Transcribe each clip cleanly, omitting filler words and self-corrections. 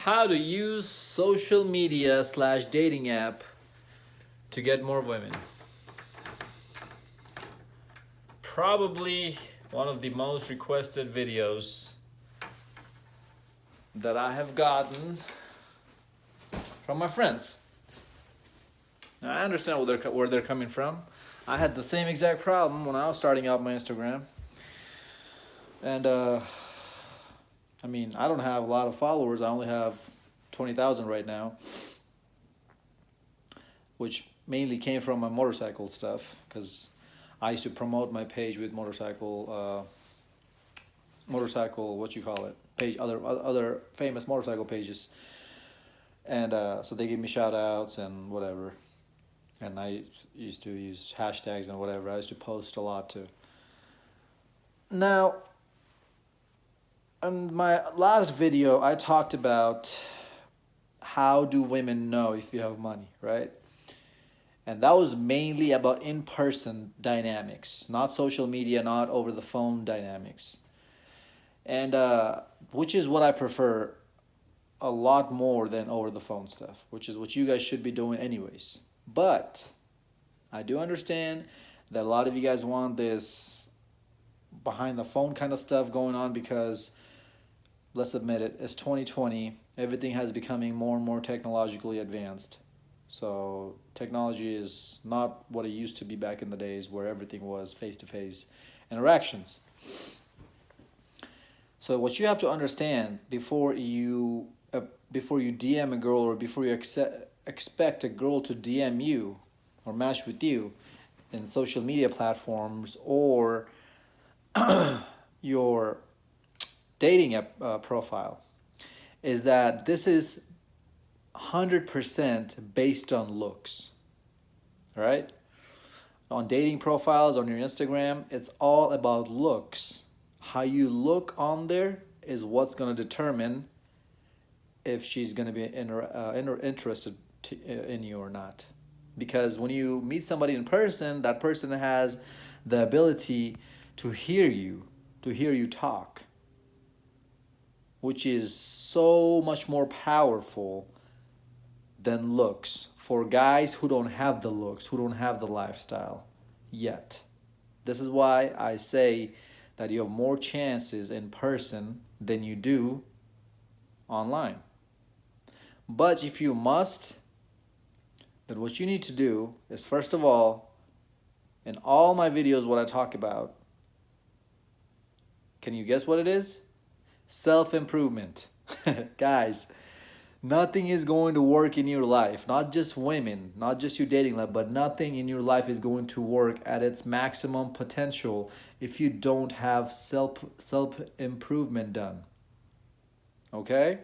how to use social media slash dating app to get more women. Probably one of the most requested videos that I have gotten from my friends. Now, I understand where they're coming from. I had the same exact problem when I was starting out my Instagram. And I mean, I don't have a lot of followers. I only have 20,000 right now, which mainly came from my motorcycle stuff, because I used to promote my page with motorcycle, what you call it, page, other famous motorcycle pages, and so they give me shout outs and whatever, and I used to use hashtags and whatever. I used to post a lot too. Now, in my last video, I talked about how do women know if you have money, right? And that was mainly about in-person dynamics, not social media, not over the phone dynamics. And which is what I prefer a lot more than over the phone stuff, which is what you guys should be doing anyways. But I do understand that a lot of you guys want this behind the phone kind of stuff going on, because let's admit it, it's 2020. Everything has becoming more and more technologically advanced. So technology is not what it used to be back in the days where everything was face-to-face interactions. So what you have to understand before you DM a girl, or before you expect a girl to DM you or match with you in social media platforms or your dating app profile, is that this is 100% based on looks, right? On dating profiles, on your Instagram, it's all about looks. How you look on there is what's going to determine if she's going to be interested in you or not. Because when you meet somebody in person, that person has the ability to hear you talk, which is so much more powerful than looks for guys who don't have the looks, who don't have the lifestyle yet. This is why I say that you have more chances in person than you do online. But if you must, then what you need to do is, first of all, in all my videos, what I talk about, can you guess what it is? Self-improvement. Guys, nothing is going to work in your life, not just women, not just your dating life, but nothing in your life is going to work at its maximum potential if you don't have self-improvement done. Okay?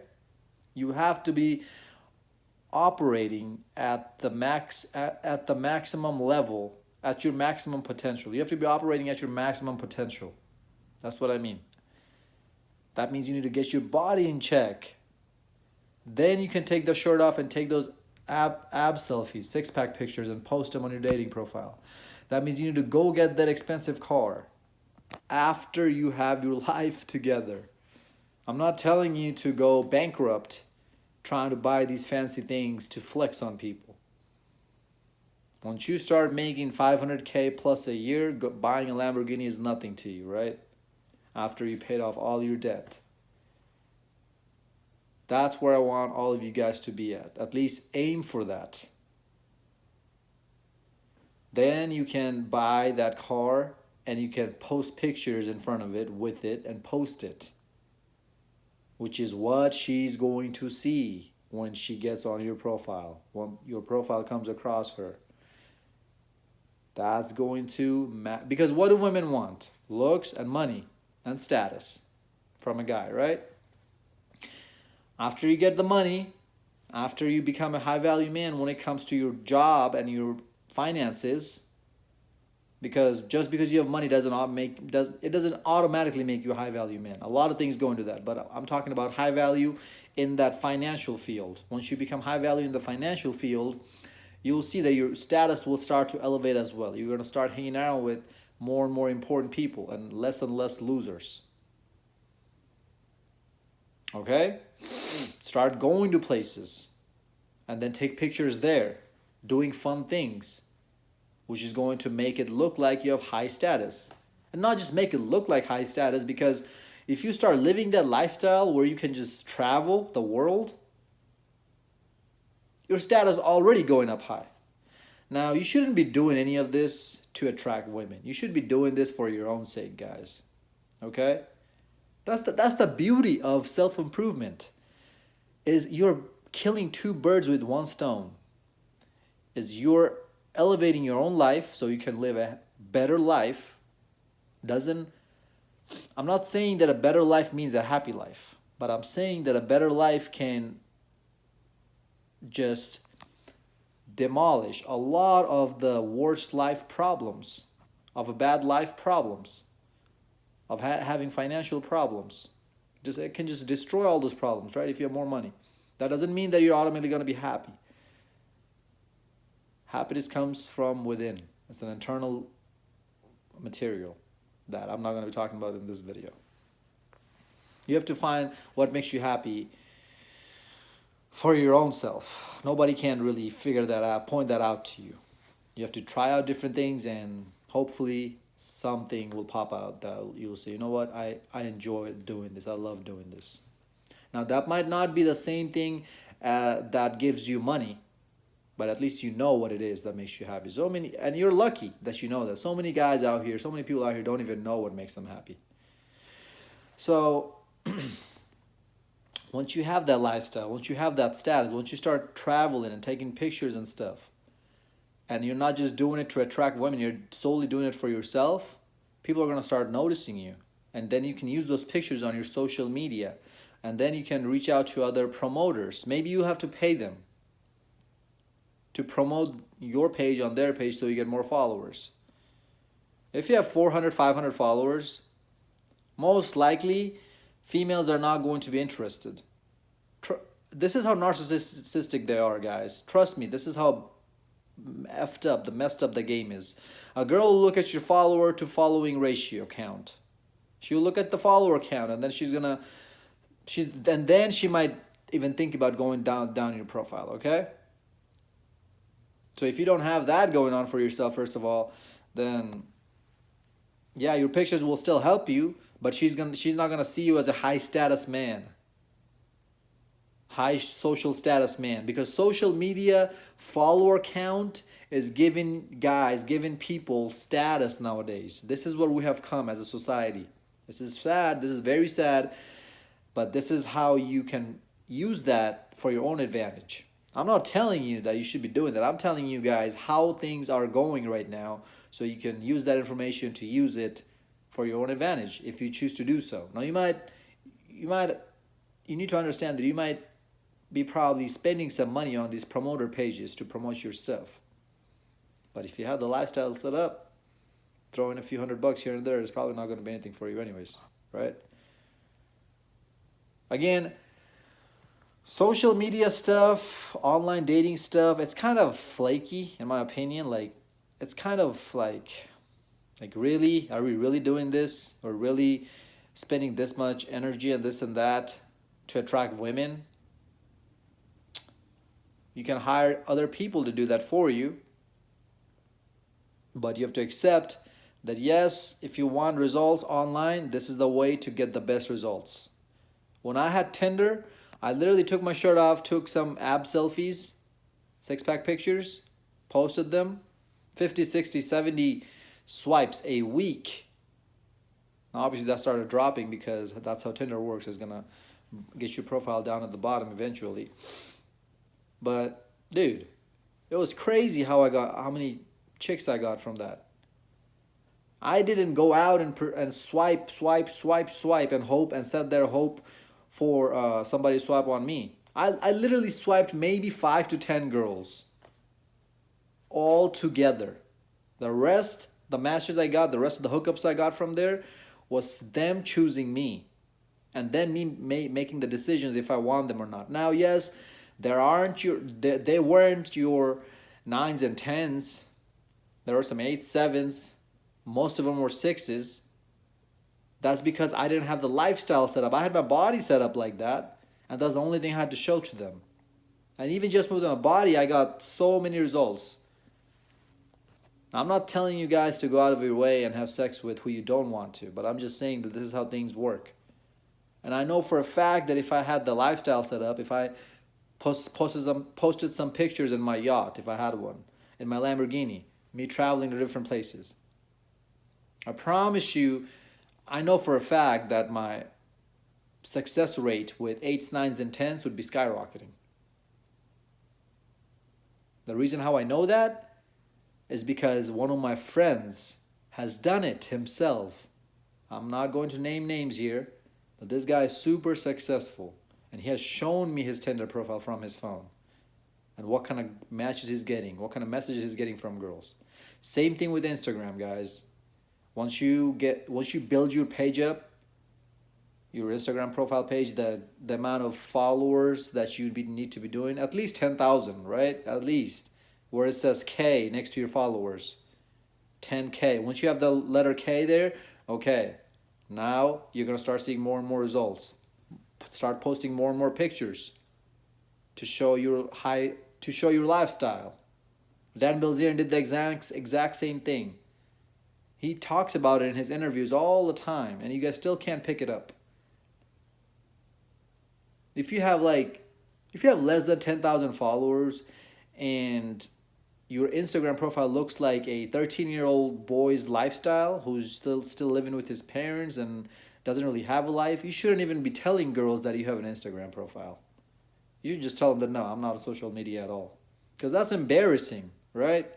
You have to be operating at the maximum level, at your maximum potential. You have to be operating at your maximum potential. That's what I mean. That means you need to get your body in check. Then you can take the shirt off and take those ab selfies, six-pack pictures, and post them on your dating profile. That means you need to go get that expensive car after you have your life together. I'm not telling you to go bankrupt trying to buy these fancy things to flex on people. Once you start making 500K plus a year, buying a Lamborghini is nothing to you, right? After you paid off all your debt. That's where I want all of you guys to be at. At least aim for that. Then you can buy that car and you can post pictures in front of it, with it, and post it. Which is what she's going to see when she gets on your profile. When your profile comes across her. That's going to because what do women want? Looks and money and status from a guy, right? After you get the money, after you become a high-value man when it comes to your job and your finances, because just because you have money doesn't automatically make you a high-value man. A lot of things go into that, but I'm talking about high value in that financial field. Once you become high value in the financial field, you'll see that your status will start to elevate as well. You're going to start hanging out with more and more important people and less losers. Okay? Start going to places and then take pictures there, doing fun things, which is going to make it look like you have high status. And not just make it look like high status, because if you start living that lifestyle where you can just travel the world, your status already going up high. Now, you shouldn't be doing any of this to attract women. You should be doing this for your own sake, guys. Okay? That's the beauty of self-improvement. Is you're killing two birds with one stone. Is you're elevating your own life so you can live a better life. I'm not saying that a better life means a happy life, but I'm saying that a better life can just demolish a lot of the worst life problems, of a bad life problems, of having financial problems. It can just destroy all those problems, right? If you have more money. That doesn't mean that you're automatically going to be happy. Happiness comes from within. It's an internal material that I'm not going to be talking about in this video. You have to find what makes you happy for your own self. Nobody can really figure that out, point that out to you. You have to try out different things, and hopefully something will pop out that you'll say, you know what, I enjoy doing this. I love doing this. Now, that might not be the same thing that gives you money, but at least you know what it is that makes you happy. And you're lucky that you know that. So many guys out here, so many people out here don't even know what makes them happy. So once you have that lifestyle, once you have that status, once you start traveling and taking pictures and stuff, and you're not just doing it to attract women, you're solely doing it for yourself, people are going to start noticing you. And then you can use those pictures on your social media. And then you can reach out to other promoters. Maybe you have to pay them to promote your page on their page so you get more followers. If you have 400, 500 followers, most likely females are not going to be interested. This is how narcissistic they are, guys. Trust me, this is how messed up the game is. A girl will look at your follower to following ratio count. She'll look at the follower count, and then then she might even think about going down your profile, okay? So if you don't have that going on for yourself, first of all, then yeah, your pictures will still help you, but she's not gonna see you as a high status man, high social status man, because social media follower count is giving people status nowadays. This is where we have come as a society. This is sad. This is very sad. But this is how you can use that for your own advantage. I'm not telling you that you should be doing that. I'm telling you guys how things are going right now, so you can use that information to use it for your own advantage if you choose to do so. Now you need to understand that you might be probably spending some money on these promoter pages to promote your stuff. But if you have the lifestyle set up, throwing a few $100 here and there is probably not going to be anything for you anyways, right? Again, social media stuff, online dating stuff, it's kind of flaky in my opinion. Like, it's kind of like really, are we really doing this? Or really spending this much energy and this and that to attract women? You can hire other people to do that for you. But you have to accept that yes, if you want results online, this is the way to get the best results. When I had Tinder, I literally took my shirt off, took some ab selfies, six-pack pictures, posted them, 50, 60, 70 swipes a week. Now, obviously, that started dropping because that's how Tinder works. It's going to get your profile down at the bottom eventually. But, dude, it was crazy how many chicks I got from that. I didn't go out and swipe and hope and set their hope for somebody to swipe on me. I literally swiped maybe 5 to 10 girls all together. The rest, the matches I got, the rest of the hookups I got from there was them choosing me. And then me making the decisions if I want them or not. Now, yes, they weren't your 9s and 10s. There were some 8s, 7s. Most of them were 6s. That's because I didn't have the lifestyle set up. I had my body set up like that. And that's the only thing I had to show to them. And even just with my body, I got so many results. Now, I'm not telling you guys to go out of your way and have sex with who you don't want to, but I'm just saying that this is how things work. And I know for a fact that if I had the lifestyle set up, if I posted some pictures in my yacht, if I had one, in my Lamborghini, me traveling to different places, I promise you, I know for a fact that my success rate with 8s, 9s, and 10s would be skyrocketing. The reason how I know that is because one of my friends has done it himself. I'm not going to name names here, but this guy is super successful, and he has shown me his Tinder profile from his phone and what kind of matches he's getting, what kind of messages he's getting from girls. Same thing with Instagram, guys. Once you build your page up, your Instagram profile page, the amount of followers that you need to be doing, at least 10,000, right? At least, where it says K next to your followers, 10K. Once you have the letter K there, okay, now you're gonna start seeing more and more results. Start posting more and more pictures to show your lifestyle. Dan Bilzerian did the exact same thing. He talks about it in his interviews all the time, and you guys still can't pick it up. If you have less than 10,000 followers and your Instagram profile looks like a 13-year-old boy's lifestyle who's still living with his parents and doesn't really have a life, you shouldn't even be telling girls that you have an Instagram profile. You should just tell them that no, I'm not on social media at all. Because that's embarrassing, right?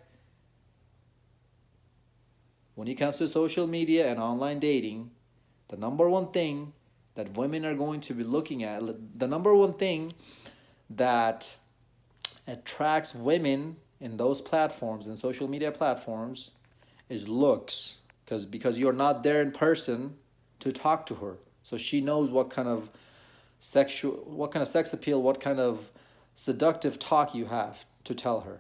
When it comes to social media and online dating, the number one thing that women are going to be looking at, the number one thing that attracts women in those platforms, in social media platforms, is looks. Because you're not there in person to talk to her. So she knows what kind of sex appeal, what kind of seductive talk you have to tell her.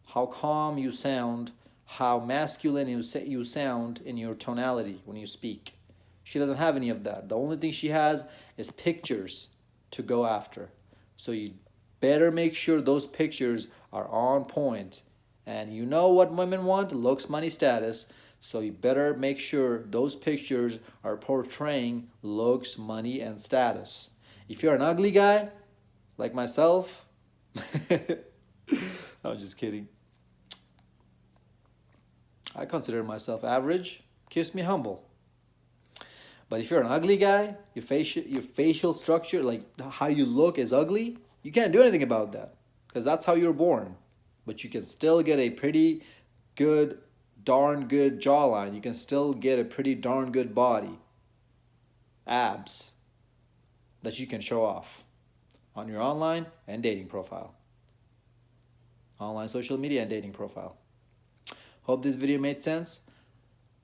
How calm you sound, how masculine you sound in your tonality when you speak. She doesn't have any of that. The only thing she has is pictures to go after. So you better make sure those pictures are on point. And you know what women want? Looks, money, status. So you better make sure those pictures are portraying looks, money, and status. If you're an ugly guy, like myself, I'm just kidding. I consider myself average. Keeps me humble. But if you're an ugly guy, your facial structure, like how you look is ugly, you can't do anything about that. Because that's how you're born. But you can still get a pretty good, darn good jawline. You can still get a pretty darn good body. Abs. That you can show off on your online and dating profile. Online social media and dating profile. Hope this video made sense.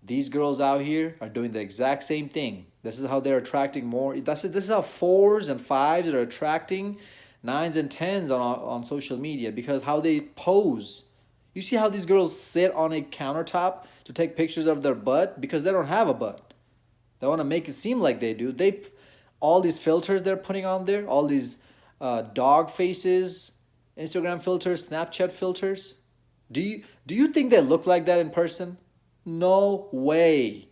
These girls out here are doing the exact same thing. This is how they're attracting more. This is how 4s and 5s are attracting 9s and 10s on social media, because how they pose. You see how these girls sit on a countertop to take pictures of their butt because they don't have a butt. They want to make it seem like they do. All these filters they're putting on there, all these dog faces, Instagram filters, Snapchat filters. Do you think they look like that in person? No way.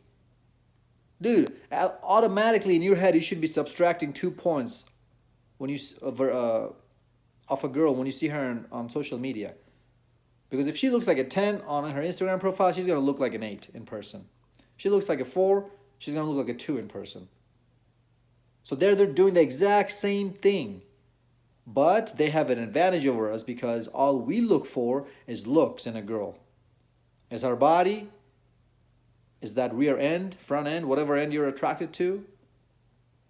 Dude, automatically in your head you should be subtracting 2 points when you off a girl when you see her on social media. Because if she looks like a 10 on her Instagram profile, she's going to look like an 8 in person. If she looks like a 4, she's going to look like a 2 in person. So they're doing the exact same thing. But they have an advantage over us because all we look for is looks in a girl. Is her body, is that rear end, front end, whatever end you're attracted to.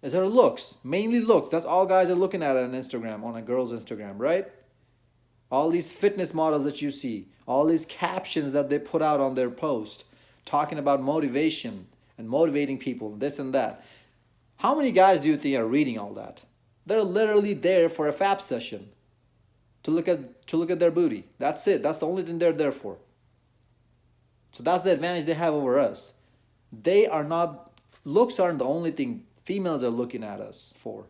Is her looks, mainly looks. That's all guys are looking at on Instagram, on a girl's Instagram, right? All these fitness models that you see, all these captions that they put out on their post, talking about motivation and motivating people, this and that. How many guys do you think are reading all that? They're literally there for a fap session, to look at their booty. That's it. That's the only thing they're there for. So that's the advantage they have over us. Looks aren't the only thing females are looking at us for.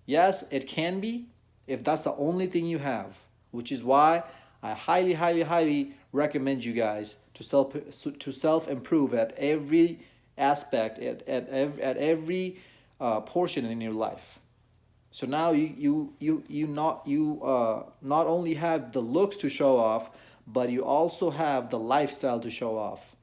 Yes, it can be if that's the only thing you have, which is why I highly, highly, highly recommend you guys to self improve at every aspect, at every portion in your life. So now you not only have the looks to show off, but you also have the lifestyle to show off.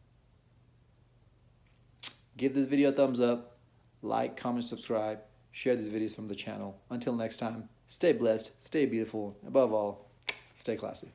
Give this video a thumbs up, like, comment, subscribe, share these videos from the channel. Until next time, stay blessed, stay beautiful, above all, stay classy.